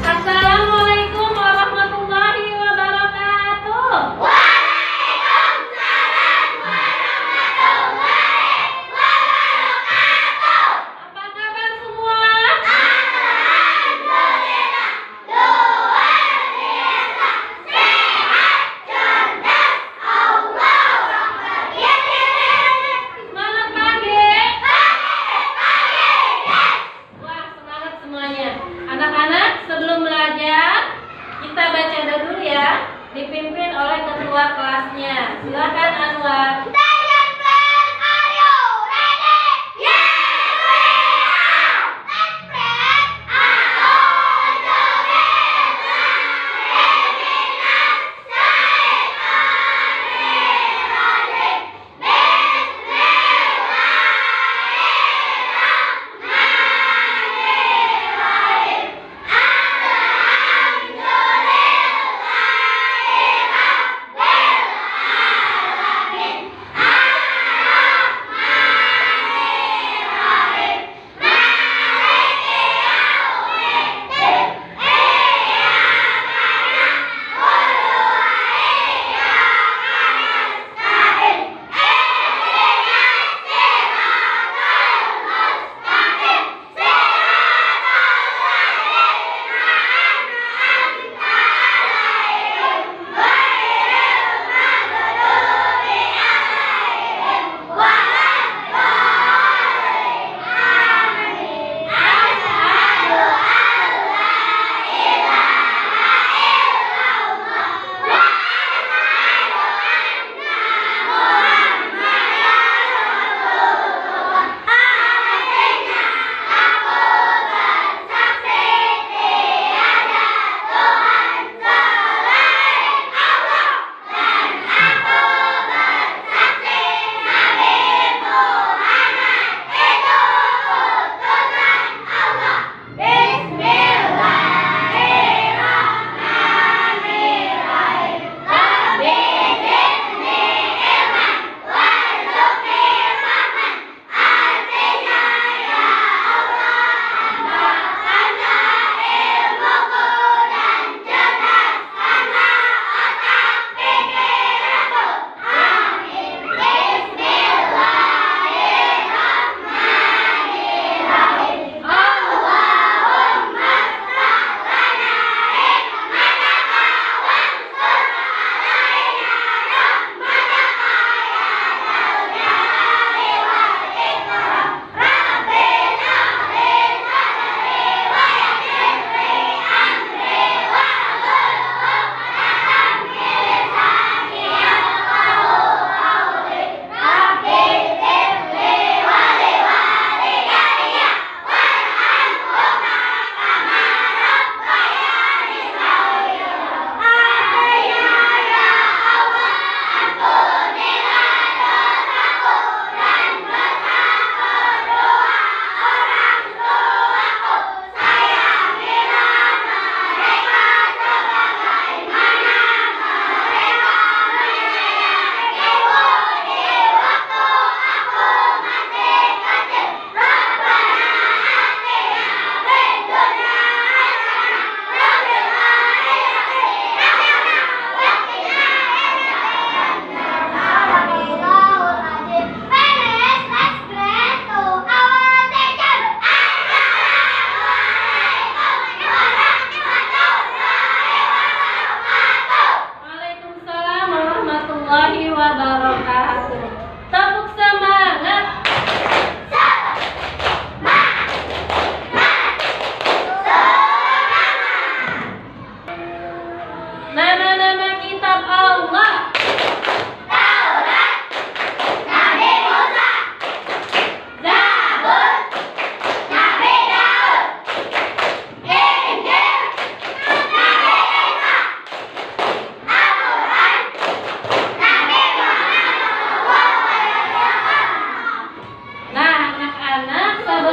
Assalamualaikum warahmatullahi wabarakatuh. Waalaikumsalam warahmatullahi wabarakatuh. Apa kabar semua? Alhamdulillah, luar biasa, sehat, cerdas, Allah Akbar. Semangat pagi. Pagi, yes. Wah, semangat semuanya. Anak-anak, sebelum belajar, kita baca dulu ya. Dipimpin oleh ketua kelasnya. Silakan Anwar. Attention please, are you ready? Yes, we are. Let's pray. Bismillahirrahmanirrahim.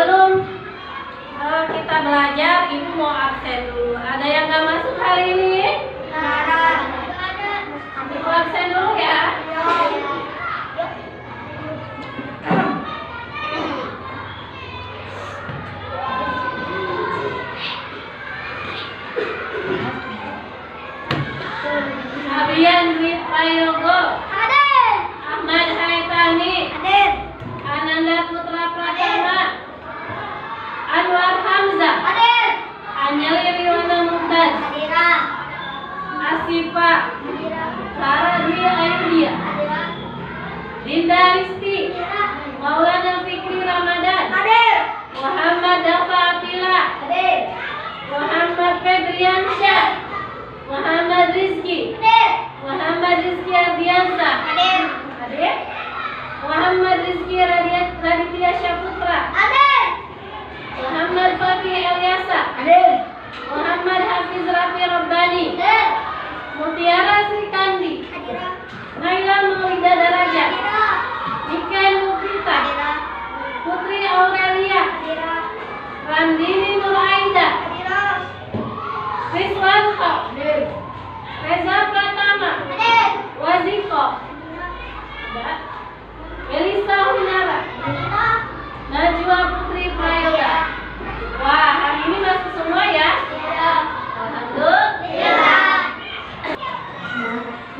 sebelum kita belajar, Ibu mau absen dulu. Ada yang nggak masuk hari ini? Ibu absen dulu ya. Abian Dwi Prayogo, Ahmad Haitani, Ananda Putra Pratama, Anwar Hamzah, Anyeli Riwana Mumtaz, Asifa, Sarah Dwi Ayudia, Dinda Risti, Maulana Fikri Ramadan, Muhammad Dafa Atila, Muhammad Fedriansyah, Muhammad Rizki, Muhammad Rizki Ardiansa, Muhammad Rizki Raditya Syaputra, Muhammad Fakih Elyasa, Muhammad Hafiz Rafi Rabbani, Mutiara Srikandi, Naila Maulida Daraja, Mikael Mufita, Putri Aurelia, Randini Nur Aida, Rizwanto, Reza Pratama, Waziko, Elisa Hunara, Najwa Putri Prayoga. Wah, hari ini masuk semua ya? Alhamdulillah.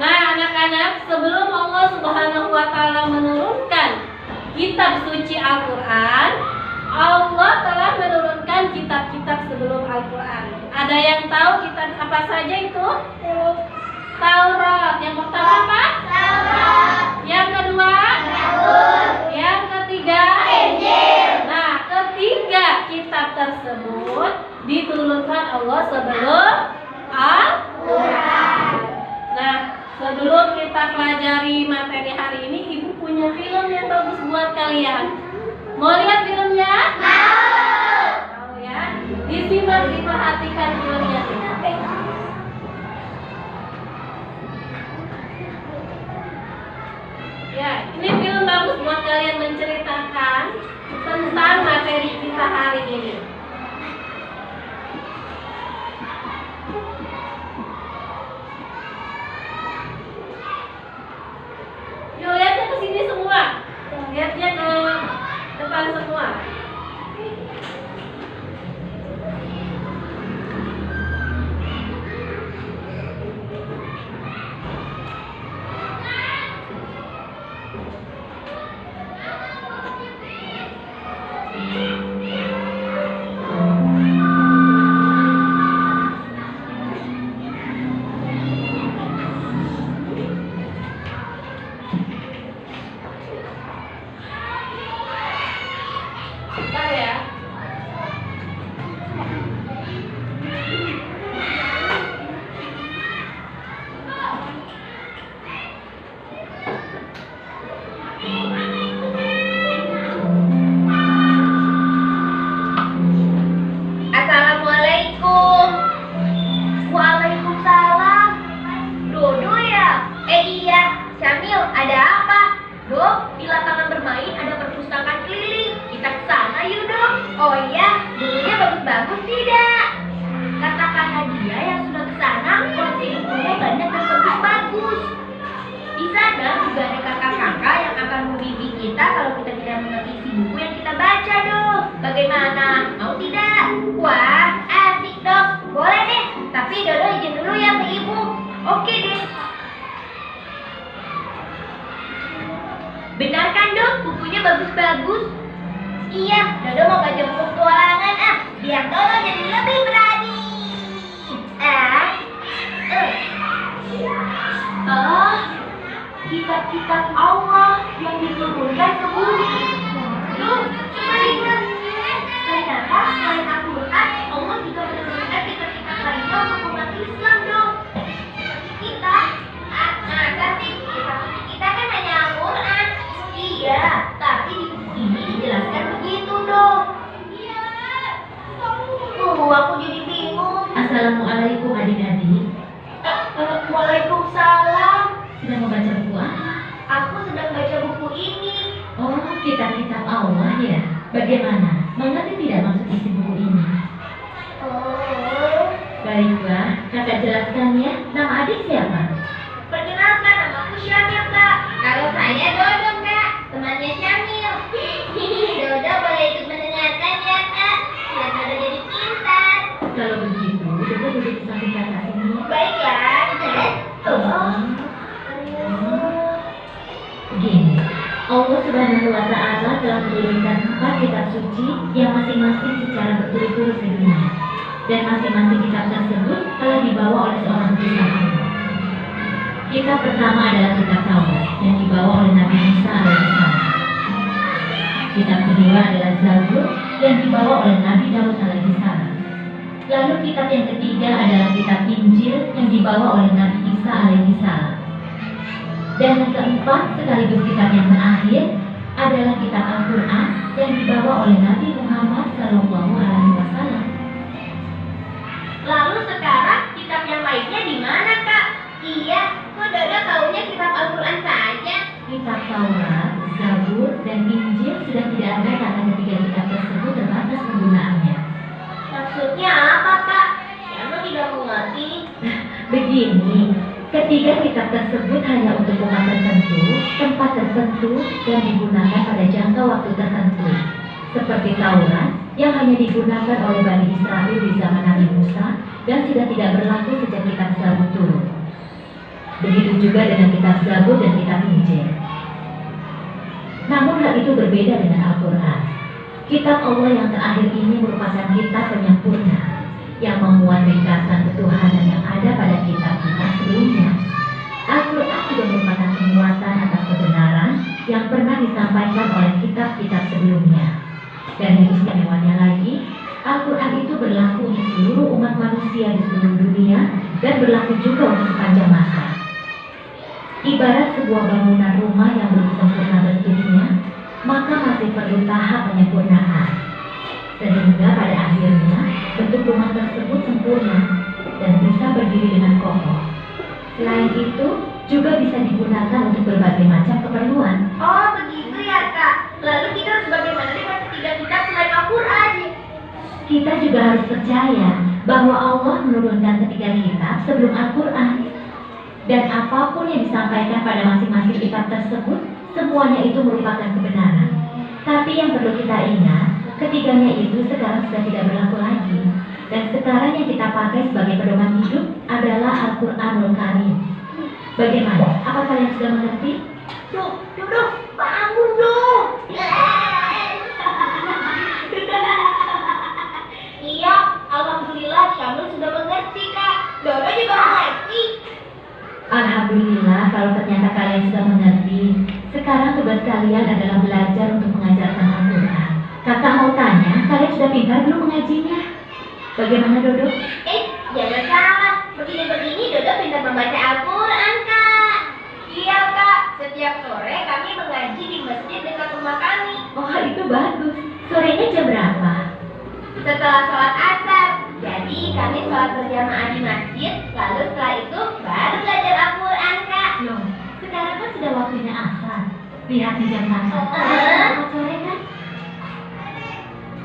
Nah, anak-anak, sebelum Allah Subhanahu wa Ta'ala menurunkan kitab suci Al-Quran, Allah telah menurunkan kitab-kitab sebelum Al-Quran. Ada yang tahu kitab apa saja itu? Taurat. Yang pertama apa? Taurat. Yang kedua? Zabur. Yang ketiga? Injil. Nah, ketiga kitab tersebut diturunkan Allah sebelum Al-Quran. Nah, sebelum kita pelajari materi hari ini, Ibu punya film yang bagus buat kalian. Mau lihat filmnya? Mau ya? Disimak, diperhatikan filmnya. Ya, ini film bagus buat kalian menceritakan tentang materi kita hari ini. Yuk, lihatnya ke sini semua. Lihatnya ke depan semua. Bentar ya. Assalamualaikum. Waalaikumsalam. Dodo ya? Iya. Syamil, ada apa? Dok, di lapangan bermain ada perpustakaan keliling. Kita ke sana yuk, Dok. Oh iya, bukunya bagus-bagus tidak? Katakan Nadia yang sudah ke sana, koleksi bukunya banyak dan bagus-bagus. Di sana juga ada kakak-kakak yang akan membimbing kita kalau kita tidak mengerti isi buku yang kita baca, Dok. Bagaimana? Mau tidak? Wah, asik, Dok. Boleh deh, tapi Dodo izin dulu ya ke Ibu. Oke deh. Benar kan, Dok? Bukunya bagus-bagus. Iya, Dodo mau baca buku petualangan biar Dodo jadi lebih berani. Kitab-kitab Allah yang diturunkan ke bumi. Duh, coba lihat. Ternyata selain Al-Quran, Allah juga menurunkan kitab-kitab lainnya untuk umat Islam, Dok. Kita, masa sih? Kita kan hanya Al-Quran. Iya, tapi di buku ini dijelaskan begitu, Dok. Iya. Aku jadi bingung. Assalamualaikum adik-adik. Waalaikumsalam. Sedang membaca buku apa? Aku sedang baca buku ini. Oh, kitab-kitab Allah ya. Bagaimana? Mengerti jelaskannya? Nama adik siapa? Perkenalkan, namaku Syamil, Kak. Kalau saya Dodo, Kak. Temannya Syamil. Dodo boleh ikut mendengarkan ya, Kak. Biar Dodo jadi pintar. Kalau begitu, Dodo duduk di samping kakak ini. Baiklah. Begini, Allah Subhanahu wa Ta'ala telah menurunkan 4 kitab suci yang masing-masing secara berturut-turut ke dunia, dan masing-masing kitab tersebut telah dibawa oleh seorang utusan Allah. Kitab pertama adalah kitab Taurat yang dibawa oleh Nabi Musa alaihissalam. Kitab kedua adalah Zabur yang dibawa oleh Nabi Daud alaihissalam. Lalu kitab yang ketiga adalah kitab Injil yang dibawa oleh Nabi Isa alaihissalam. Dan yang keempat sekaligus kitab yang terakhir adalah kitab Al-Quran yang dibawa oleh Nabi Muhammad SAW. Lalu sekarang kitab yang lainnya di mana, Kak? Iya, kok Dodo taunya kitab Al-Quran saja? Kitab Taurat, Zabur, dan Injil sudah tidak ada karena ketiga kitab tersebut terbatas penggunaannya. Maksudnya apa, Kak? Saya tidak mengerti. Begini, ketiga kitab tersebut hanya untuk umat tertentu, tempat tertentu, dan digunakan pada jangka waktu tertentu. Seperti Taurat yang hanya digunakan oleh Bani Israel di zaman Nabi Musa dan sudah tidak berlaku sejak kitab Zabur turun. Begitu juga dengan kitab Zabur dan kitab Injil. Namun hal itu berbeda dengan Al-Quran. Kitab Allah yang terakhir ini merupakan kitab penyempurna yang memuat ringkasan ketuhanan yang ada pada kitab-kitab sebelumnya. Al-Quran juga merupakan penguatan atas kebenaran yang pernah disampaikan oleh kitab-kitab sebelumnya. Dan yang istimewanya lagi, Al-Quran itu berlaku untuk seluruh umat manusia di seluruh dunia dan berlaku juga untuk sepanjang masa. Ibarat sebuah bangunan rumah yang belum sempurna bentuknya, maka masih perlu tahap penyempurnaan. Sehingga pada akhirnya bentuk rumah tersebut sempurna dan bisa berdiri dengan kokoh. Selain itu, juga bisa digunakan untuk berbagai macam keperluan. Oh, begitu ya, Kak. Lalu kita harus bagaimana dengan ketiga kitab selain Al-Quran? Kita juga harus percaya bahwa Allah menurunkan ketiga kitab sebelum Al-Quran. Dan apapun yang disampaikan pada masing-masing kitab tersebut, semuanya itu merupakan kebenaran. Tapi yang perlu kita ingat, ketiganya itu sekarang sudah tidak berlaku lagi. Dan sekarang yang kita pakai sebagai pedoman hidup adalah Al-Quranul Karim. Bagaimana? Apa kalian sudah mengerti? Dodo, bangun dong. Iya, alhamdulillah Syamil sudah mengerti, Kak. Dodo juga mengerti. Alhamdulillah kalau ternyata kalian sudah mengerti. Sekarang tugas kalian adalah belajar untuk mengajarkan Al-Quran. Kakak mau tanya, kalian sudah pintar belum mengajinya? Bagaimana Dodo? Jangan salah. Begini-begini Dodo pintar membaca Al-Quran, Kak. Iya, Kak. Setiap sore kami mengaji di masjid dekat rumah kami. Oh itu bagus. Sorenya jam berapa? Setelah sholat asar. Jadi kami sholat berjamaah di masjid. Lalu setelah itu baru belajar Al-Quran, Kak. Loh, sekarang kan sudah waktunya asar. Lihat di jam tangan. Sore kan?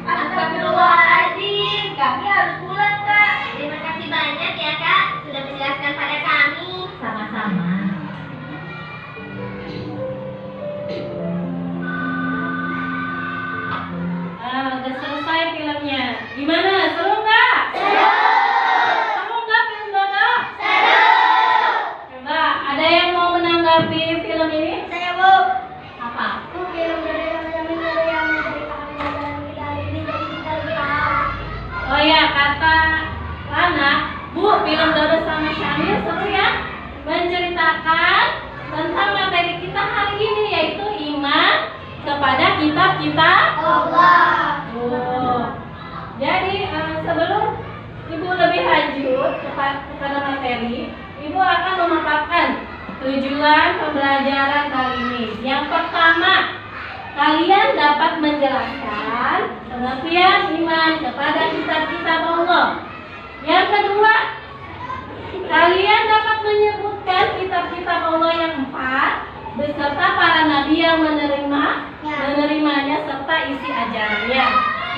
Astagfirullahaladzim, kami harus pulang, Kak. Terima kasih banyak ya, Kak, sudah menjelaskan pada kami. Sama-sama. Udah selesai filmnya. Gimana? Seru nggak? Seru nggak film Dodo? Coba, ada yang mau menanggapi film ini? Saya, Bu. Apa? Film dari yang menceritakan jalan kita ini jadi kita lebih paham. Oh ya, kata Lana, Bu, film Dodo sama Syamil seru ya? Menceritakan tentang materi kita hari ini, yaitu iman kepada kitab-kitab Allah. Oh. Jadi sebelum Ibu lebih lanjut kepada materi, Ibu akan memaparkan tujuan pembelajaran kali ini. Yang pertama, kalian dapat menjelaskan pengertian iman kepada kitab-kitab Allah. Yang kedua, kalian dapat menyebutkan kitab-kitab Allah yang 4 beserta para nabi yang menerimanya serta isi ajarannya.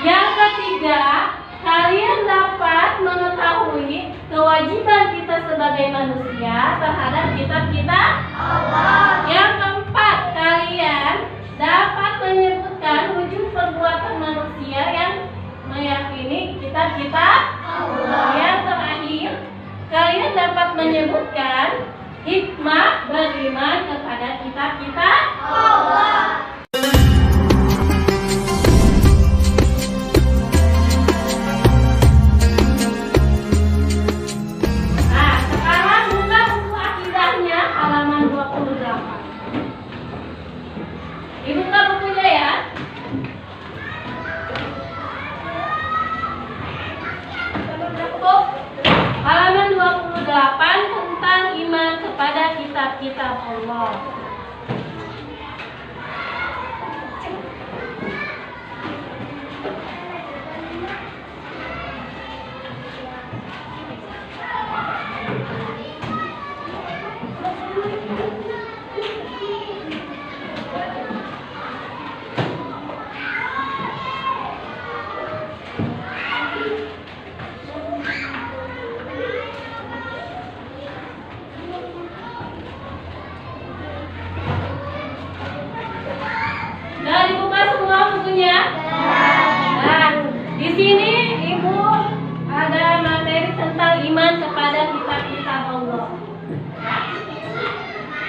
Yang ketiga, kalian dapat mengetahui kewajiban kita sebagai manusia terhadap kitab-kitab Allah. Yang keempat, kalian dapat menyebutkan wujud perbuatan manusia yang meyakini kitab-kitab Allah. Yang terakhir, kalian dapat menyebutkan hikmah beriman kepada kitab-kitab Allah. Nah, sekarang buka buku akidahnya halaman 28. Dibuka bukunya ya. Halaman 28 tentang iman kepada kitab-kitab Allah. Sudah dibuka semua bukunya? Nah, di sini Ibu ada materi tentang iman kepada kitab-kitab Allah.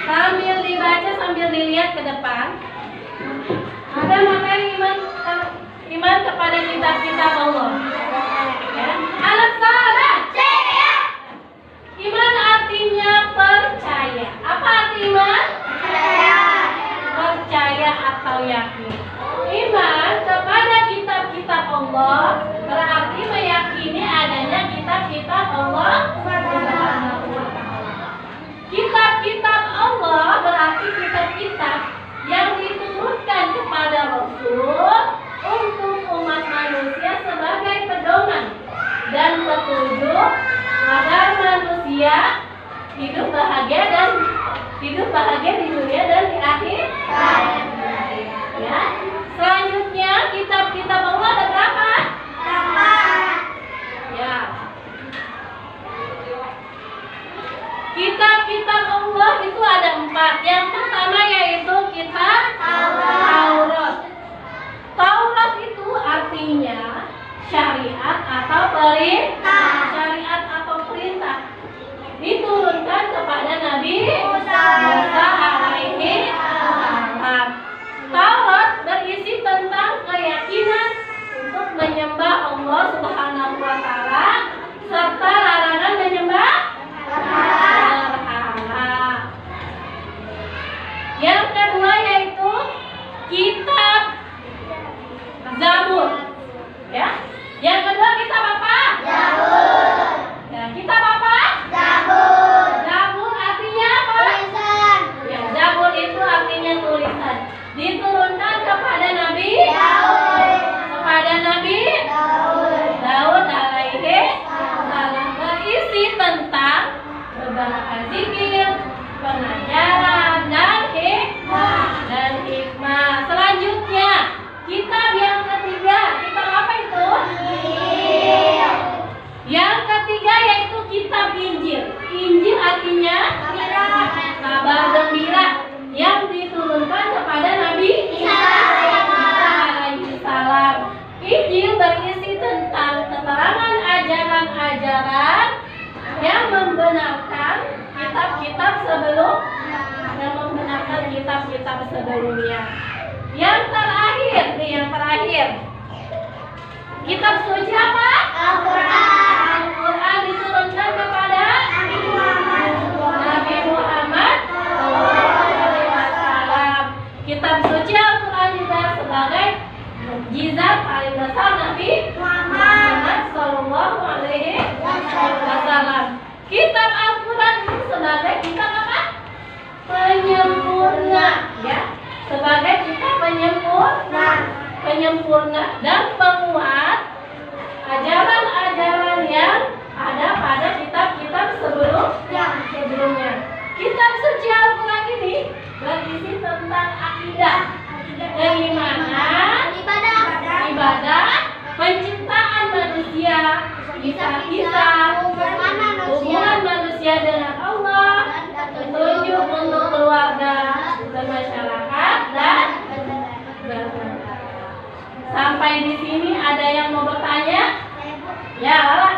Sambil dibaca, sambil dilihat ke depan. Ada materi iman kepada kitab-kitab Allah. Ya. Anak sahabat. Iman artinya percaya. Apa arti iman? Percaya atau yakin. Iman kepada kitab-kitab Allah berarti meyakini adanya kitab-kitab Allah. Kitab-kitab Allah berarti kitab-kitab yang diturunkan kepada Rasul untuk umat manusia sebagai pedoman dan petunjuk agar manusia hidup bahagia di dunia dan di akhir. Ya. Selanjutnya kitab-kitab Allah ada berapa? Ya. Kitab-kitab Allah itu ada 4. Yang pertama yaitu kitab Taurat. Taurat itu artinya syariat atau perintah. Syariat atau perintah diturunkan kepada Nabi Musa alaihi salam. Taurat berisi tentang keyakinan untuk menyembah Allah Subhanahu wa taala serta larangan menyembah berhala. Yang kedua yaitu kitab Zabur. Ya. Yang kedua kitab apa? Zabur. Ya, kitab apa? Zabur. Zabur artinya apa? Tulisan. Ya, Zabur itu artinya tulisan. Diturunkan kepada Nabi Daud. Kepada Nabi Daud alaihi salam, berisi tentang beberapa zikir, pengajaran dan hikmah. Selanjutnya, kitab yang ketiga, kitab apa itu? Injil. Yang ketiga yaitu kitab Injil. Injil artinya kabar gembira yang diturunkan kepada Nabi Isa alaihi salam. Injil berisi tentang keterangan ajaran-ajaran yang membenarkan kitab-kitab sebelumnya. Yang terakhir, kitab suci apa? Al-Quran. Al-Quran diturunkan kepada Nabi Muhammad SAW. Kitab suci Al-Quran juga sebagai mukjizat paling besar Nabi Muhammad SAW. Kitab Al-Quran itu sebagai kitab apa? Penyempurna, ya. Sebagai kitab penyempurna dan penguat ajaran-ajaran yang ada pada kitab-kitab sebelumnya. Kitab suci Al-Quran ini berisi tentang akidah, keimanan, ibadah, penciptaan manusia kisah-kisah hubungan manusia dengan Allah, petunjuk untuk keluarga dan masyarakat dan bernegara. Sampai di sini ada yang mau bertanya? Ya, Lala.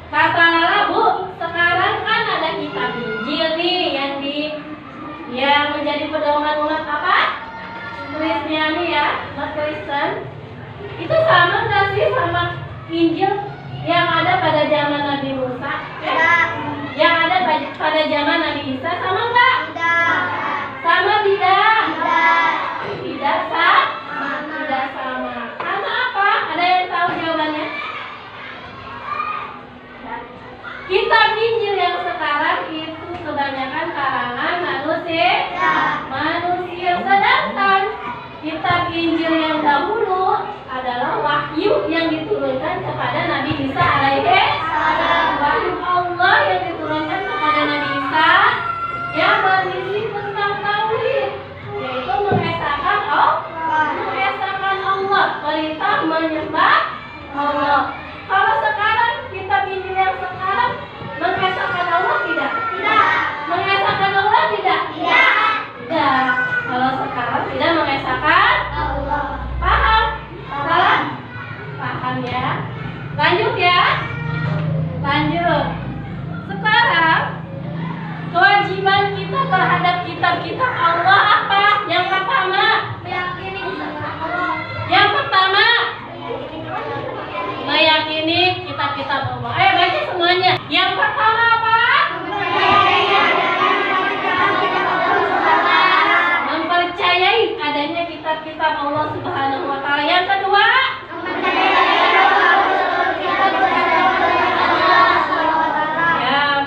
Kata Lala, Bu, sekarang kan ada kitab Injil nih yang menjadi pedoman umat apa? Kristiani ya, umat Kristen. Itu sama nggak sih sama Injil yang ada pada zaman Nabi Musa? Yang ada pada zaman Nabi Isa sama nggak? Sama tidak? Tidak sama. Karena apa? Ada yang tahu jawabannya? Kitab Injil yang sekarang itu kebanyakan karangan manusia. Sedangkan kitab Injil yang dahulu adalah wahyu yang diturunkan kepada Nabi Isa alaihissalam. Wahyu Allah yang diturunkan kepada Nabi Isa yang berisi tentang tauhid, yaitu mengesahkan Allah, perintah menyembah Allah. Kalau sekarang kitab Injil yang sekarang mengesahkan Allah tidak? Mengesahkan Allah tidak? Tidak. Kalau sekarang tidak mengesahkan Allah. Paham? Paham ya? Lanjut ya. Lanjut. Sekarang kewajiban kita terhadap kitab-kitab Allah apa? Yang pertama, meyakini kitab-kitab Allah. Baca semuanya. Yang pertama apa? Mempercayai adanya kitab-kitab Allah Subhanahu wa taala. Yang kedua,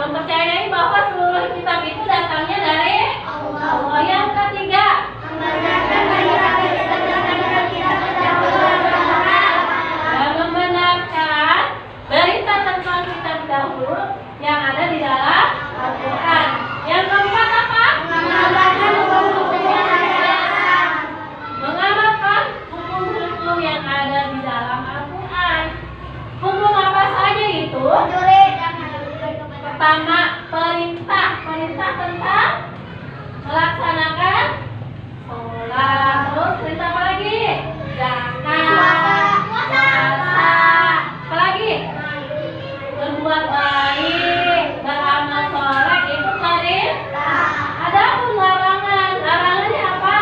mempercayai bahwa seluruh kitab itu datangnya dari Allah. Yang ketiga, membenarkan berita tentang kitab dahulu yang ada di dalam Al-Quran. Yang keempat apa? Mengamalkan hukum-hukum yang ada di dalam Al-Quran. Hukum apa saja itu? Pertama, perintah tentang melaksanakan sholat. Terus perintah apa lagi? Zakat, puasa, apa lagi? Berbuat baik, beramal soleh, itu perintah. Ada pun larangannya apa?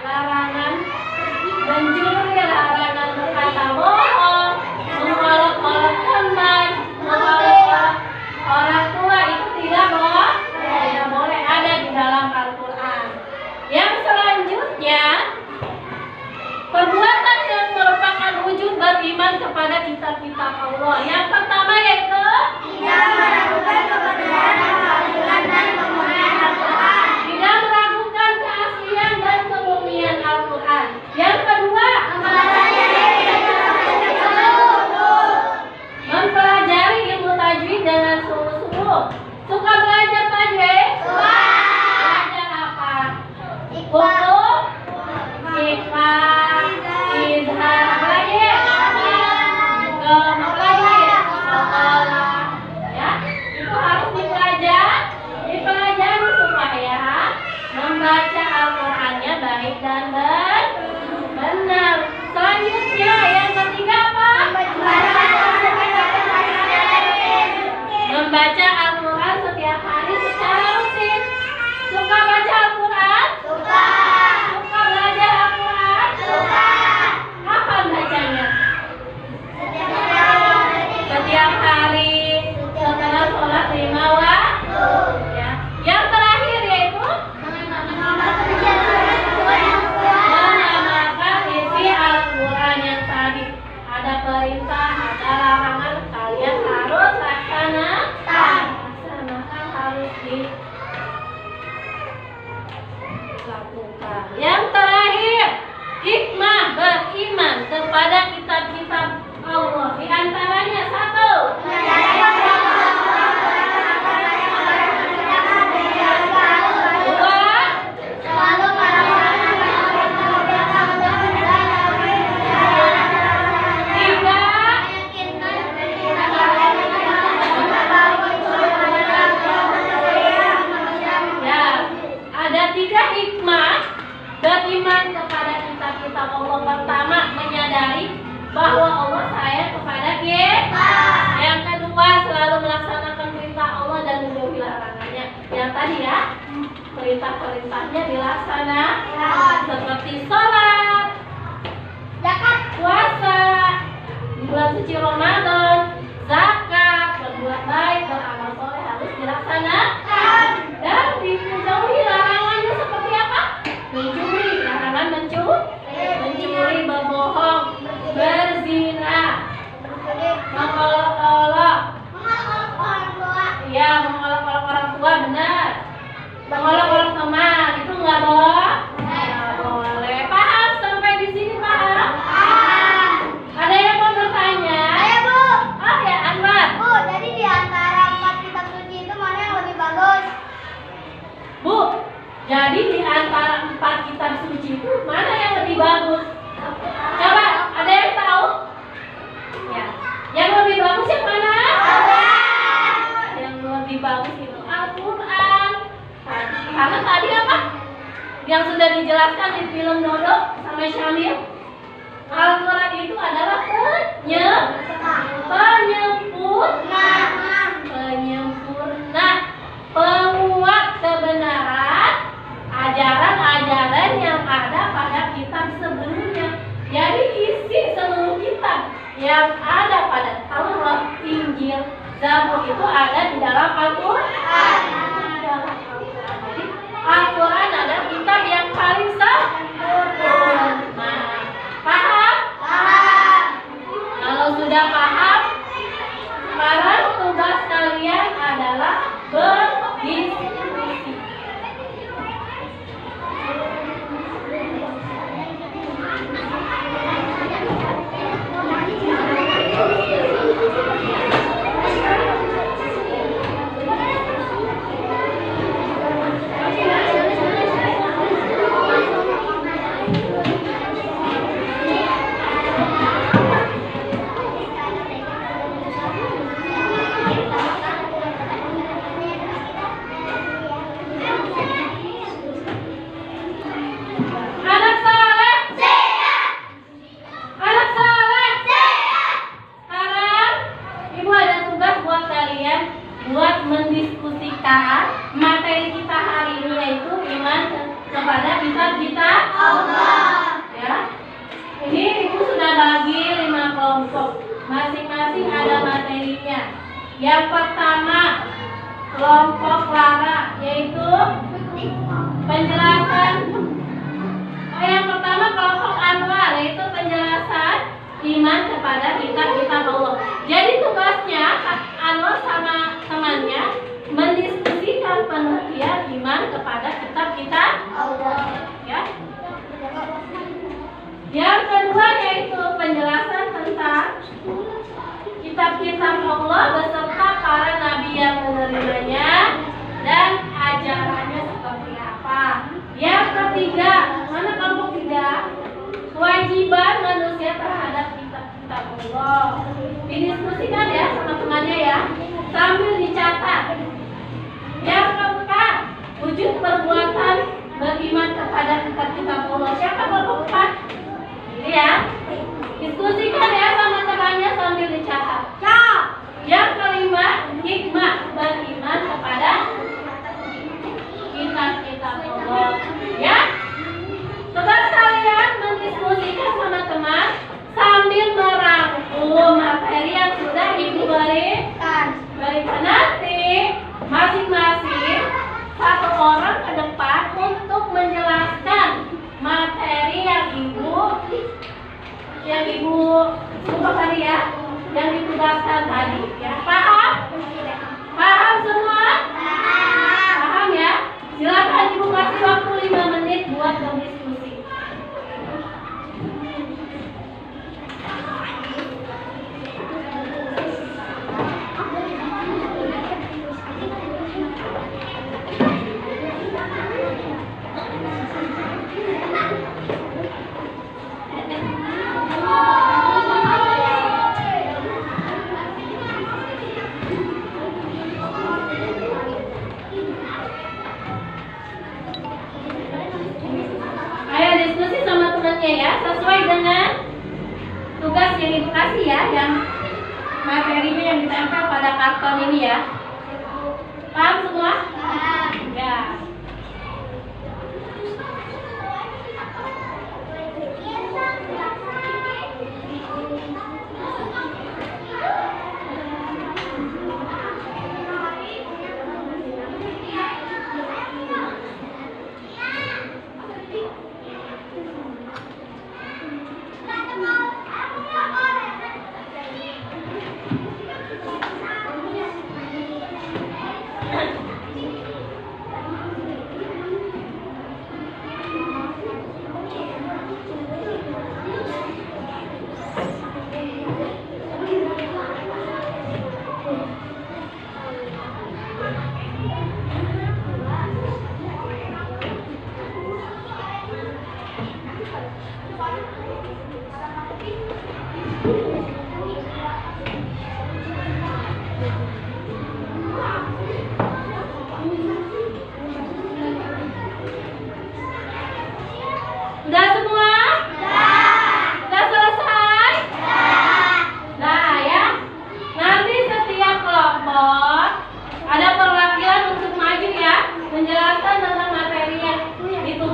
Larangan mencuri, larangan berkata bohong, mengolok-olok teman, mengolok-olok orang tua, itu tidak boleh ada di dalam Al-Quran. Yang selanjutnya, perbuatan yang merupakan wujud beriman kepada kitab-kitab Allah. Yang pertama yaitu tidak meragukan kebenaran keaslian dan kemurnian Al-Quran. Tidak meragukan keaslian dan kemurnian Al-Quran. Yang kedua, mempelajari ilmu tajwid dengan sungguh-sungguh. Suka belajar tajwid? Belajar apa? Hukum, ikhlas, izhar, apa lagi? Apa lagi? Ya, itu harus dipelajari supaya membaca Al-Qurannya baik dan benar. Selanjutnya yang ketiga apa? Membaca Al-Quran setiap hari secara rutin. Suka baca Al-Quran? Suka belajar Al-Quran? Kapan bacanya? Setiap hari setelah sholat 5 waktu. Ya. Yang terakhir yaitu mengamalkan isi Al-Quran yang tadi. Ada perintah, ada larangan, kalian harus laksanakan, harus dilakukan. Yang terakhir, hikmah beriman kepada kitab-kitab Allah. Di antaranya satu, dua, perintah-perintahnya dilaksanakan seperti sholat, Zakat. puasa, bulan suci Ramadan, zakat, berbuat baik, beramal soleh harus dilaksanakan. Dan dijauhi larangannya seperti apa? Mencuri, larangan mencuri, berbohong, berzina, mengolok-olok, ya mengolok-olok orang tua, benar. Mengolok-olok teman itu nggak boleh. Nggak boleh. Paham sampai di sini, paham? Ada yang mau bertanya? Ayo Bu. Oh ya, Anwar. Bu, jadi di antara 4 kitab suci itu mana yang lebih bagus? Bu, jadi di antara 4 kitab suci itu mana yang lebih bagus? Coba, ada yang tahu? Ya. Yang lebih bagus yang mana? Yang lebih bagus itu Al-Quran. Karena tadi apa? Yang sudah dijelaskan di film Dodo sama Syamil, Al-Quran itu adalah penyempurna, penguat kebenaran, ajaran-ajaran yang ada pada kitab sebelumnya. Jadi isi seluruh kitab yang ada pada Taurat, Injil, Zabur itu ada di dalam Al-Quran. Jadi Al-Quran adalah kitab yang paling sempurna. Paham? Kalau sudah paham, sekarang tugas kalian adalah berdiskusi. Anak saleh, anak saleh. Sekarang Ibu ada tugas buat kalian buat mendiskusikan materi kita hari ini, yaitu iman kepada kitab kita Allah. Ya, ini Ibu sudah bagi 5 kelompok, masing-masing ada materinya. Yang pertama kelompok Lara, yaitu penjelasan. Yang pertama kelompok Anwar, yaitu penjelasan iman kepada kitab-kitab Allah. Jadi tugasnya Anwar sama temannya mendiskusikan pengertian iman kepada kitab-kitab Allah. Ya. Yang kedua yaitu penjelasan tentang kitab-kitab Allah beserta para nabi yang menerimanya dan ajarannya seperti apa. Yang ketiga, mana kelompok 3? Kewajiban manusia terhadap kitab-kitab Allah. Didiskusikan ya sama temannya ya, sambil dicatat. Yang keempat, wujud perbuatan beriman kepada kitab-kitab Allah. Siapa kelompok 4? Ini ya. Diskusikan ya sama temannya sambil dicatat. Yang kelima, hikmah beriman kepada kitab-kitab Allah. Ya. Tugas kalian mendiskusikan sama teman sambil merangkum materi yang sudah Ibu berikan. Nanti masing-masing satu orang ke depan untuk menjelaskan materi yang Ibu suka tadi ya, yang ditugaskan tadi. Ya, paham? Paham semua? Paham ya? Silakan Ibu kasih waktu 5 menit buat berdiskusi. Ayo diskusi sama temannya ya, sesuai dengan tugas yang Ibu kasih ya, yang materinya yang ditempel pada karton ini ya. Paham semua? Ya.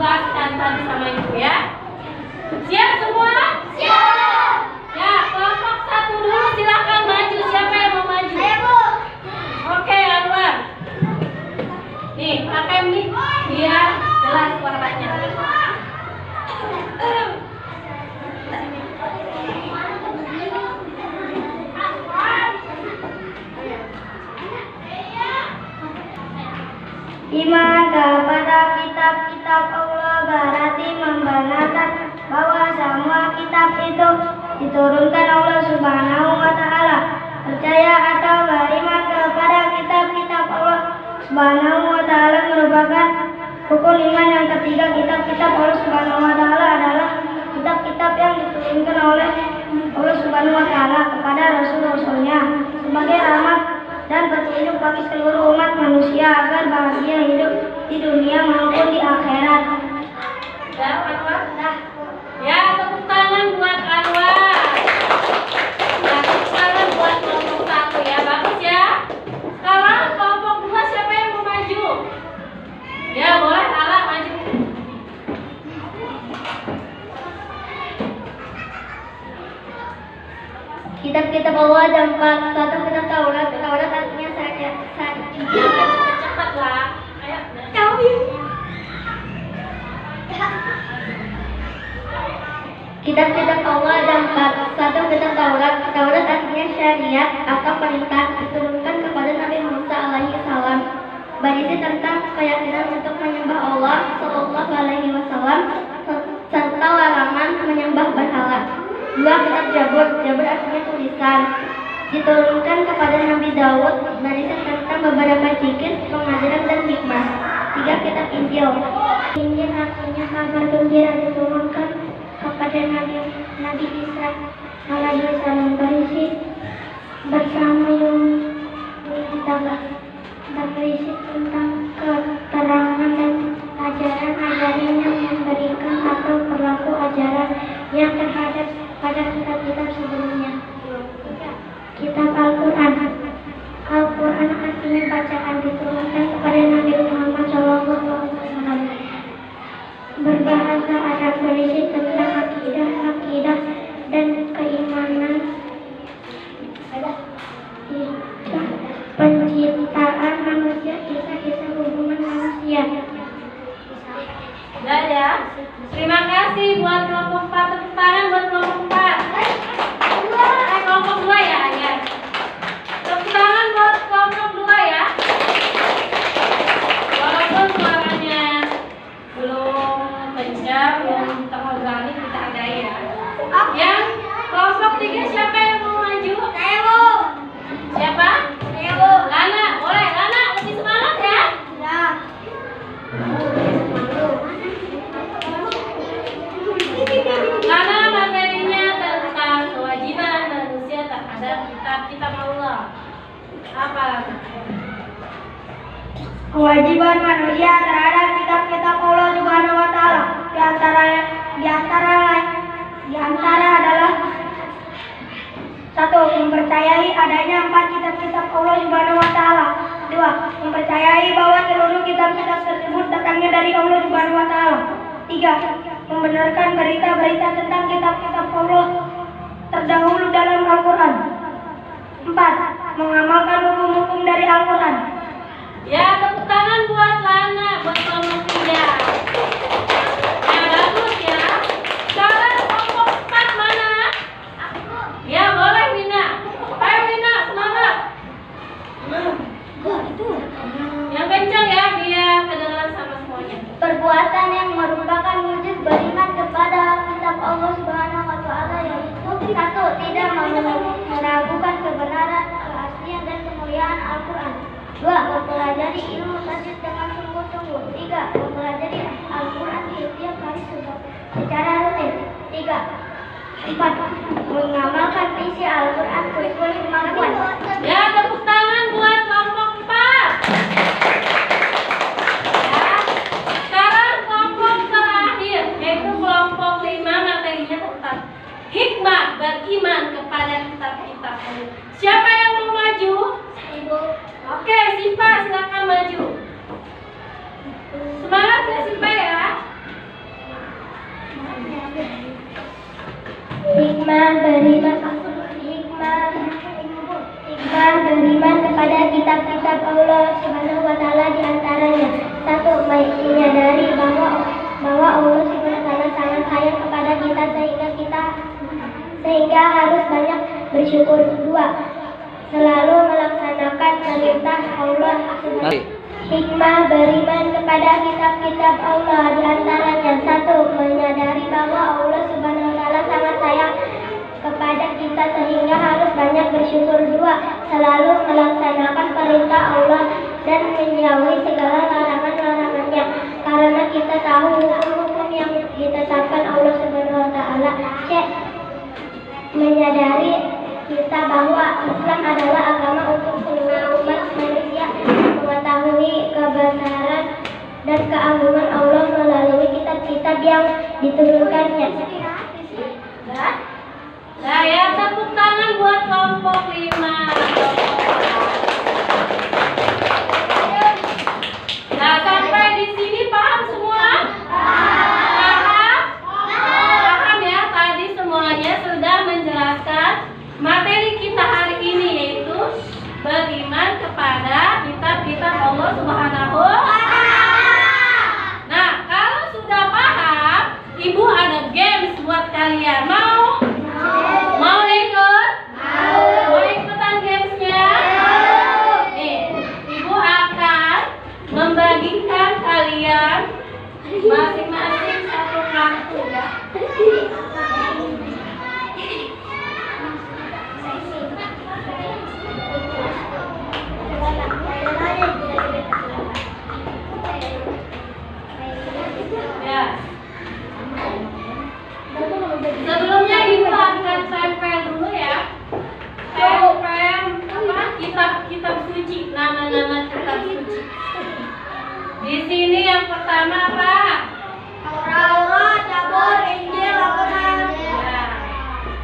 tugaskan tadi sama ibu ya. Siap semua? Siap. Ya, kelompok 1 dulu silakan maju. Siapa yang mau maju? Saya, Bu. Oke, Anwar. Nih, pakai mic biar jelas suaranya. Iman kepada kitab-kitab Allah berarti membenarkan bahwa semua kitab itu diturunkan Allah Subhanahu wa Ta'ala. Percaya atau beriman kepada kitab-kitab Allah Subhanahu wa Ta'ala merupakan rukun iman yang ketiga. Kitab-kitab Allah Subhanahu wa Ta'ala adalah kitab-kitab yang diturunkan oleh Allah Subhanahu wa Ta'ala kepada Rasul-Rasulnya sebagai rahmat dan petunjuk bagi seluruh umat manusia agar bahagia hidup di dunia maupun di akhirat. Ya, Anwar. Ya, tepuk tangan buat Anwar. Ya, tepuk tangan buat kelompok 1 ya, bagus ya. Sekarang kelompok 2 siapa yang mau maju? Ya, boleh Lala maju. Kitab-kitab Allah ada 4. 1 kitab Taurat. Taurat artinya syariat. Jangan cepat-cepat lah. Ayo. Kitab-kitab Allah ada 4. 1 kitab Taurat. Taurat artinya syariat atau perintah diturunkan kepada Nabi Musa alaihi salam. Berisi tentang keyakinan untuk menyembah Allah sallallahu alaihi wasallam serta larangan menyembah berhala. 2 kitab Zabur. Zabur artinya tulisan. Diturunkan kepada Nabi Daud, berisi tentang beberapa zikir, pengajaran dan hikmah. 3 kitab Injil. Injil artinya kabar gembira, diturunkan kepada Nabi Isa alaihi salam, berisi bersama yang ditambah dan berisi tentang keterangan dan ajaran-ajaran yang memberikan atau berlaku ajaran yang terhadap pada kitab-kitab sebelumnya. Kitab Al-Quran. Al-Quran artinya bacaan, diturunkan kepada Nabi Muhammad SAW. Berbahasa Arab, berisi tentang akidah dan keimanan, penciptaan manusia, kisah-kisah hubungan manusia. Udah ya. Terima kasih buat kelompok 4. Tepuk tangan buat kelompok 4. Kelompok 2 ya, ya. Tepuk tangan buat kelompok 2 ya. Walaupun suaranya belum kencang, belum terlalu berani, kita hargai ya. Yang kelompok 3 siapa yang mau maju? Saya, Bu. Siapa? Saya, Bu. Lana, boleh. Lana, lebih semangat ya. Ya. Karena materinya tentang kewajiban manusia terhadap kitab-kitab Allah. Apa? Kewajiban manusia terhadap kitab-kitab Allah Subhanahu wa Ta'ala di antara adalah 1. Mempercayai adanya 4 kitab-kitab Allah Subhanahu wa Ta'ala. 2. Mempercayai bahwa seluruh kitab-kitab tersebut datangnya dari Allah Subhanahu wa Ta'ala. 3. Membenarkan berita-berita tentang kitab-kitab Allah terdahulu dalam Al-Quran. 4. Mengamalkan hukum-hukum dari Al-Quran. Ya, tepuk tangan buat Lana, buat kelompok 3. Ya, bagus ya. Sekarang kelompok 4 mana? Ya, boleh Wina. Ayo Wina, semangat. Yang kencang ya, biar kedengaran sama semuanya. Perbuatan yang merupakan wujud beriman kepada kitab Allah Subhanahu wa Ta'ala, yaitu 1. Tidak meragukan kebenaran, keaslian dan kemuliaan Al-Quran. 2. Mempelajari ilmu tajwid dengan sungguh-sungguh. 3. Mempelajari Al-Quran setiap hari secara rutin. 4. Mengamalkan isi Al-Quran sesuai kemampuan. Ya, tepuk tangan buat kelompok 4. Ya, sekarang kelompok terakhir, yaitu kelompok 5, materinya tentang hikmah beriman kepada kitab-kitab Allah. Siapa yang mau maju? Ibu. Oke, Sipa silakan maju. Semangat ya Sipa ya. beriman kepada kitab-kitab Allah Subhanahu wa taala, di antaranya satu, menyadari bahwa Allah Subhanahu wa taala sangat sayang kepada kita sehingga harus banyak bersyukur. Dua, selalu melaksanakan perintah Allah. Hikmah beriman kepada kitab-kitab Allah, di antaranya satu, menyadari bahwa Allah Subhanahu wa taala sangat sayang kepada kita sehingga harus banyak bersyukur. Dua, selalu melaksanakan perintah Allah dan menjauhi segala larangan-larangannya, karena kita tahu hukum-hukum yang ditetapkan Allah Subhanahu wa taala. C, menyadari kita bahwa Islam adalah agama untuk seluruh umat manusia, mengetahui kebenaran dan keagungan Allah melalui kitab-kitab yang diturunkannya. Nah ya, tepuk tangan buat kelompok 5. Nah, sampai di sini paham semua? Paham ya, tadi semuanya sudah menjelaskan materi kita hari ini, yaitu beriman kepada kitab-kitab Allah Subhanahu wa taala. Nah, kalau sudah paham, Ibu ada games buat kalian. Mau ikut? Mau ikutan gamesnya? Nih, Ibu akan membagikan kalian masing-masing satu kartu ya. Ya. Sebelumnya Ibu akan tempel dulu ya. Tempel kitab-kitab suci, nama-nama kitab suci. Di sini yang pertama apa? Taurat, Zabur, Injil, Al-Quran. Ya.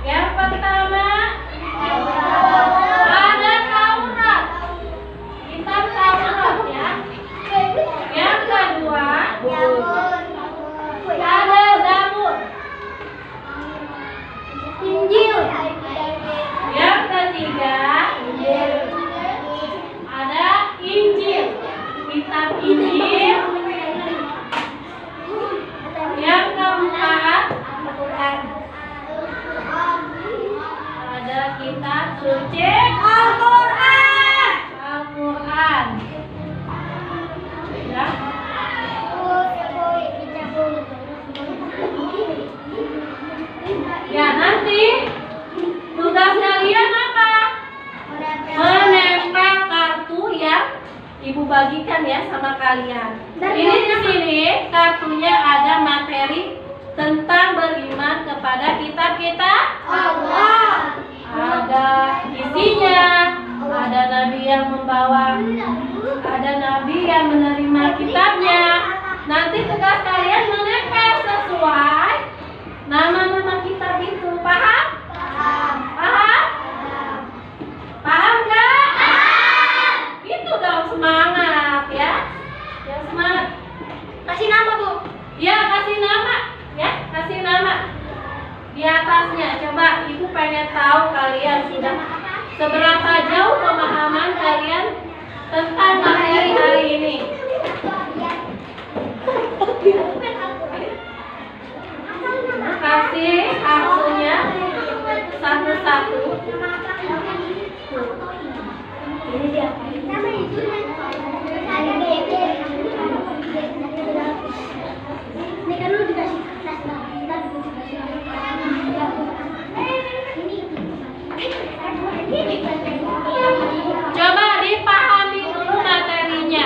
Yang pertama ada Taurat. Kitab Taurat ya. Yang kedua ada Zabur. Injil. Yang ketiga ada Injil, kitab Injil. Yang keempat ada kitab suci Al-Quran. Ya. Ya, nanti tugas kalian apa? Menempel kartu yang Ibu bagikan ya sama kalian. Ini di sini kartunya ada materi tentang beriman kepada kitab-kitab Allah. Ada isinya, ada nabi yang membawa, ada nabi yang menerima kitabnya. Nanti tugas kalian menempel sesuai nama-nama kitab itu. Paham? Paham? Paham gak? Itu dong, semangat ya. Ya, semangat. Kasih nama, Bu. Ya, kasih nama. Ya, kasih nama. Di atasnya, coba Ibu pengen tahu kalian sudah seberapa jauh pemahaman kalian tentang materi hari ini. Kasih kartunya satu-satu. Ini dia. Ini kan lu dikasih kertas, Bang. Kita Coba dipahami dulu materinya.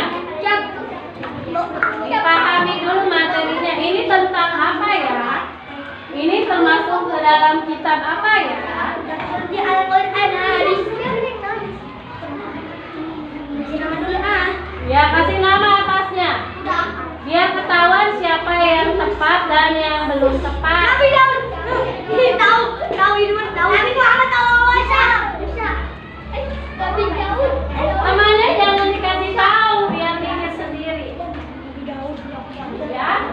Dipahami dulu materinya. Ini tentang apa ya? Ini termasuk ke dalam kitab apa ya? di Al-Quran hadis. Ya, kasih nama atasnya. Biar ketahuan siapa yang tepat dan yang belum tepat. Tapi tahu itu tahu. Tapi Muhammad tahu bisa. Tapi jauh. Namanya jangan dikasih tahu, biar mikir sendiri. Ya.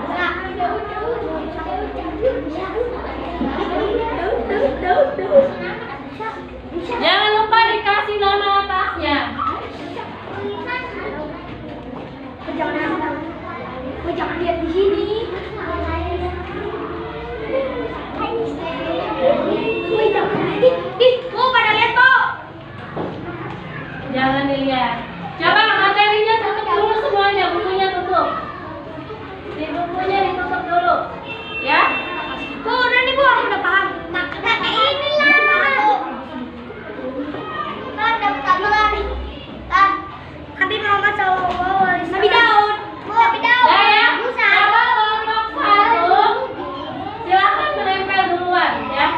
Jauh. Jangan lupa dikasih nama atasnya. Jangan lihat di sini. Mau pada lihat kok. Jangan dilihat. Coba materinya tutup dulu semuanya, bukunya tutup. Di bukunya ditutup dulu, ya. Bu, udah nih Bu, aku udah paham. Nah, kayak ini lah. Kan dapat satu lagi. Kan Habib Muhammad SAW. Nabi Daud. Nabi Daud. Ya ya. Musa. Coba kelompok satu, silakan menempel duluan, ya.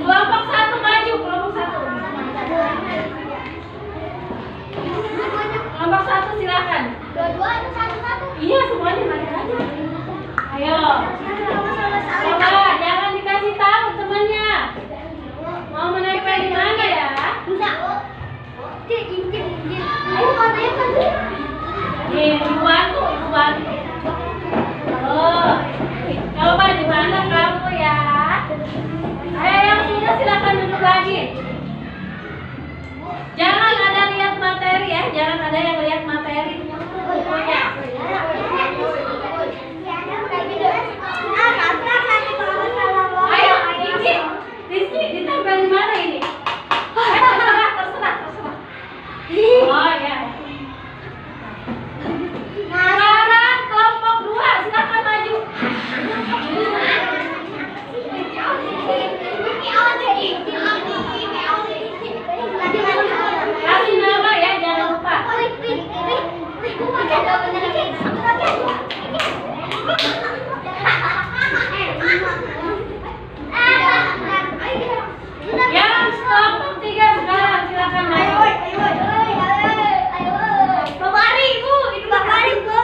Kelompok satu maju, kelompok satu. Kelompok satu silakan. Dua-duanya satu-satu. Iya semuanya maju aja. Ayo. Coba jangan dikasih tahu temannya. Mau menempel di mana ya? Bisa. Ayo katanya kan. Ibu bantu. Oh, coba di mana kamu ya? Ayo yang sudah silakan duduk lagi. Jangan ada lihat materi ya, jangan ada yang lihat materi. Bukunya. Ayo, Rizky, ditempel di mana ini? Terserah. Oh ya. Sekarang kelompok 2, silakan maju. Kasih nama ya, jangan lupa. Yang kelompok 3 sekarang silakan maju. Babari, Bu, itu babari, Bu.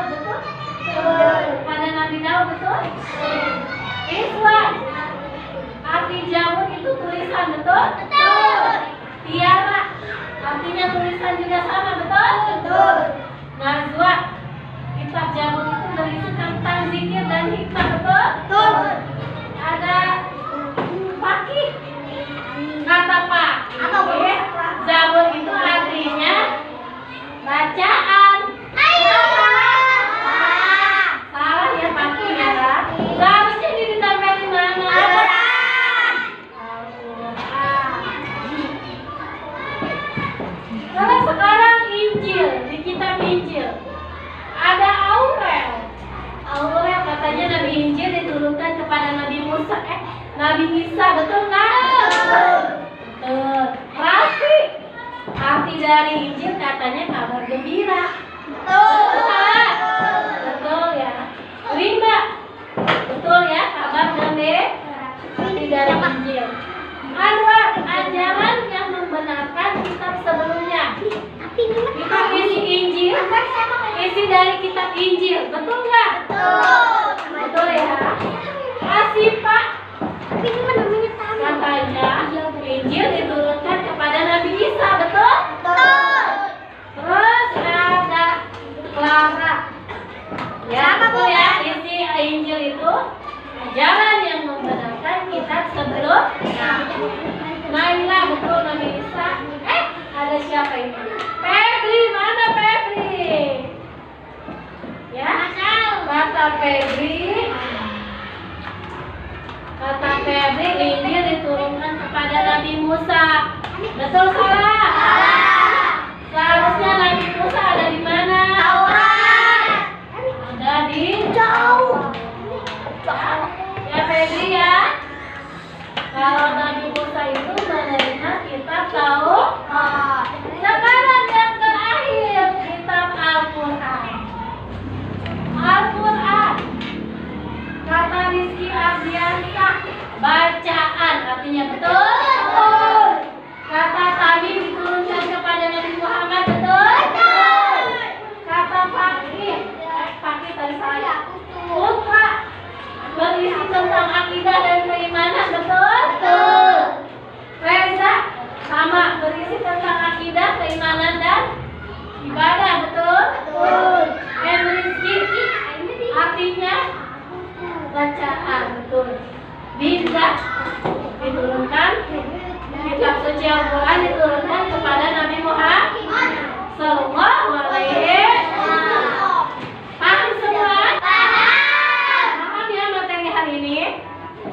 Daud, betul? Kepada Nabi Daud, betul? Iswan. Arti Zabur itu tulisan, betul? Tiara. Artinya tulisan juga sama, betul? Najwa. Kitab Zabur itu berisi tentang zikir dan hikmah, betul? Ada Fakih. Kata Pak. Zabur itu artinya bacaan. Salah ya Fakih ya. Seharusnya ditempel di mana? Al-Quran. Kalau sekarang Injil, di kitab Injil ada Aurel. Aurel katanya Nabi Injil diturunkan kepada Nabi Musa, Nabi Isa, betul nggak? Betul. Rafi. Arti dari Injil katanya kabar gembira. Betul salah? Betul ya. Rimba. Betul ya, kabar gembira. Arti dari Injil. Anwar, ajaran yang membenarkan kitab sebelumnya. Itu isi Injil. Isi dari kitab Injil, betul nggak? Betul ya. Asifah. Katanya Injil diturunkan kepada Nabi Isa, betul? Terus ada Clara. Ya, betul ya. Isi Injil itu ajaran yang membenarkan kitab sebelumnya. Naila, betul Nabi Isa. Ada siapa ini? Febri, mana Febri? Ya, kata Febri. Kata Febri, Injil diturunkan kepada Nabi Musa. Betul salah? Seharusnya Nabi Musa ada di mana? Ada di jauh. Ya Febri ya. Kalau Nabi Musa itu menerima kitab Taurat. Sekarang yang terakhir kitab Al-Quran. Al-Quran. Kata Rizky Ardiansyah, bacaan artinya betul. Kata Tami diturunkan kepada Nabi Muhammad, betul. Kata Fakih tadi saya. Putra berisi tentang akidah dan keimanan, betul. Reza sama berisi tentang akidah, keimanan dan ibadah, betul. Rizky artinya bacaan, betul. Dinda diturunkan kitab suci Al-Quran diturunkan kepada Nabi Muhammad Sallallahu Alaihi Wasallam. Paham semua? Paham ya materi hari ini?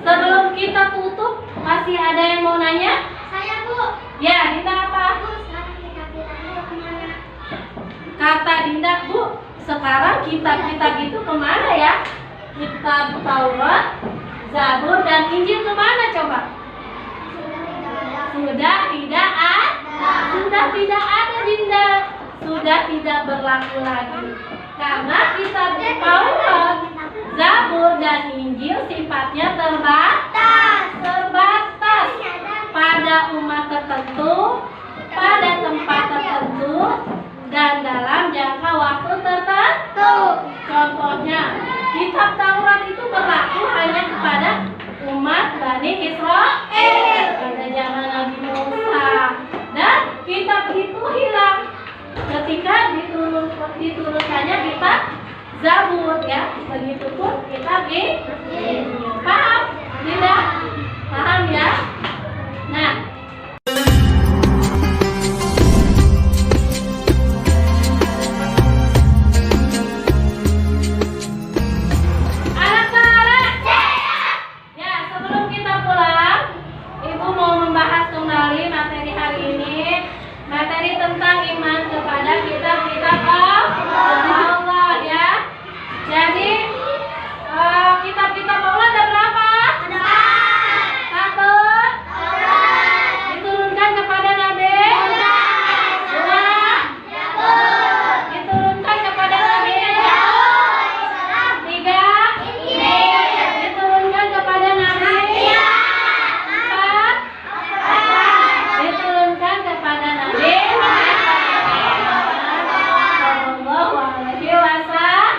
Sebelum kita tutup, masih ada yang mau nanya? Saya Bu. Ya, Dinda apa? Bu, sekarang kita bilangnya kemana? Kata Dinda, Bu, sekarang kitab-kitab itu kemana ya? Kitab Taurat, Zabur, dan Injil kemana coba? Sudah tidak ada Dinda. Sudah tidak berlaku lagi. Karena kitab Taurat, Zabur, dan Injil sifatnya terbatas pada umat tertentu, pada tempat tertentu, dan dalam jangka waktu tertentu. Contohnya, kitab Taurat itu berlaku hanya kepada umat Bani Israel pada zaman Nabi Musa, dan kitab itu hilang ketika diturunkannya kitab Zabur, ya. Begitupun kitab Injil. Paham? Tidak? Paham ya? Nah, materi tentang iman kepada kitab-kitab Allah ya. Jadi kitab-kitab Allah ada berapa? Satu. Diturunkan kepada Nabi. Dua. Diturunkan kepada Nabi. Tiga. Diturunkan kepada Nabi. Empat. Diturunkan kepada Nabi Sallallahu Alaihi Wasallam.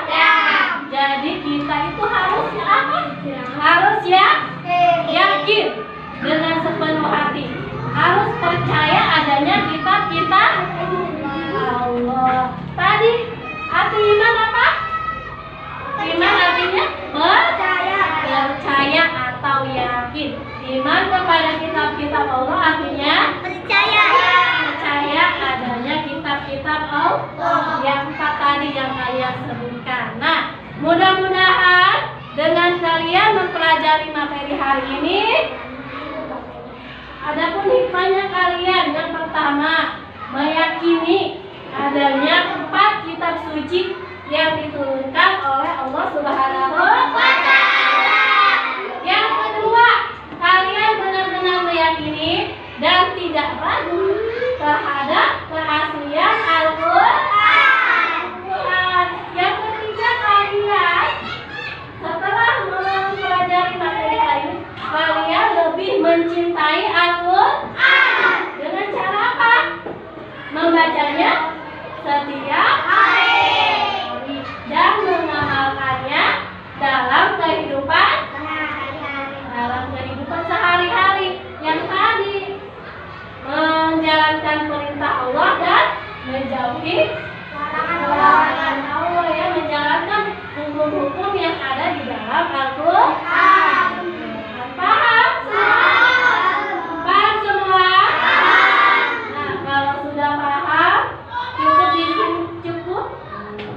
Mudah-mudahan dengan kalian mempelajari materi hari ini, adapun hikmahnya kalian yang pertama meyakini adanya 4 kitab suci yang diturunkan oleh Allah Subhanahu wa Ta'ala. Yang kedua, kalian benar-benar meyakini dan tidak ragu terhadap keaslian Al-Quran. Yang ketiga, kalian setelah mempelajari materi ini, kalian lebih mencintai Al-Quran. Dengan cara apa? Membacanya setiap hari dan mengamalkannya dalam kehidupan sehari-hari. Yang tadi menjalankan perintah Allah dan menjauhi larangan Allah, ya, menjalankan hukum-hukum yang ada di dalam Al-Quran. Paham? Paham semua? Nah, kalau sudah paham, cukup di sini, cukup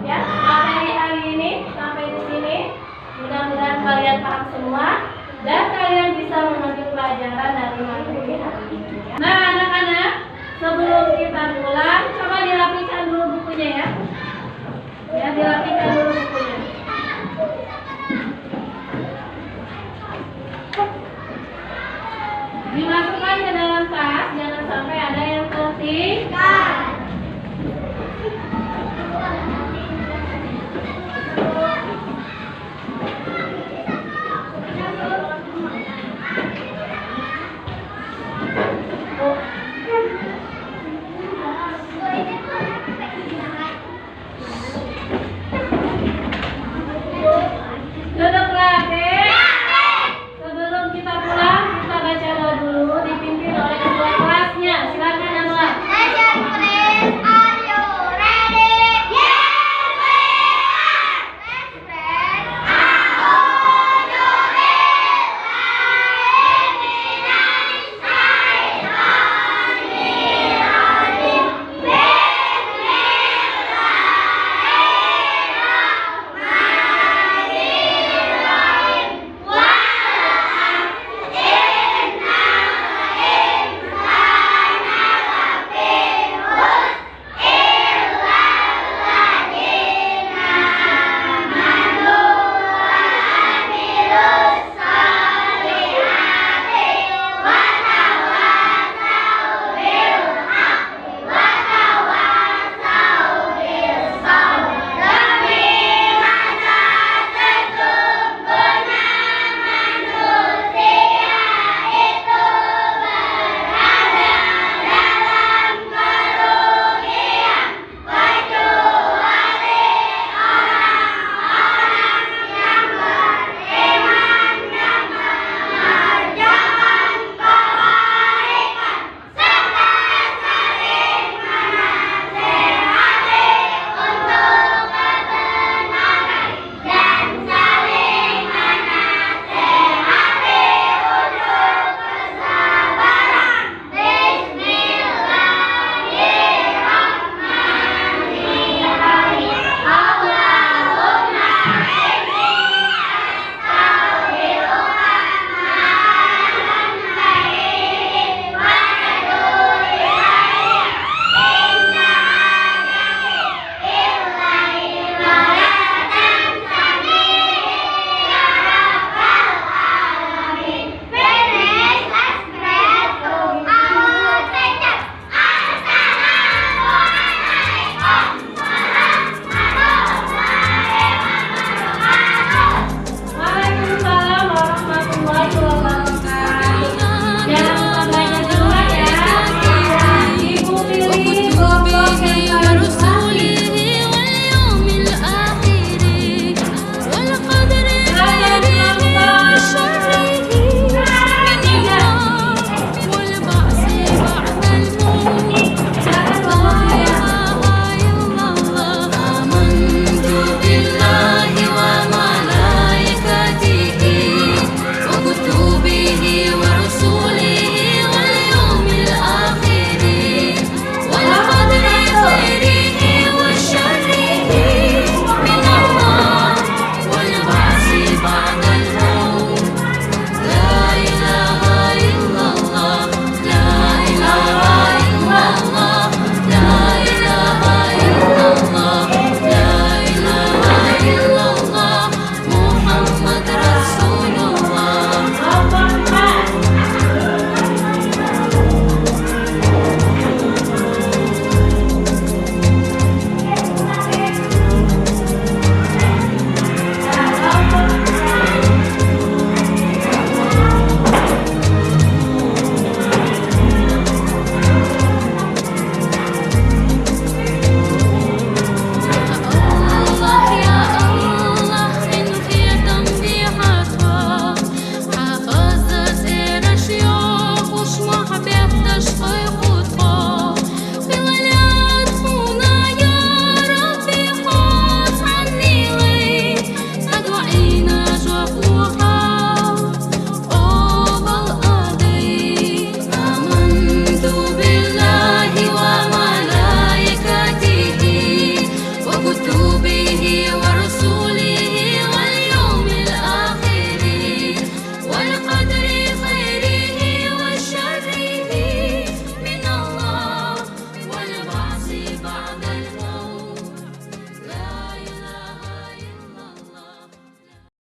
ya materi hari ini sampai di sini. Mudah-mudahan kalian paham semua dan kalian bisa mengambil pelajaran dari materi hari ini. Nah, anak-anak, sebelum kita pulang, coba dirapikan dulu bukunya ya. Ya, dirapikan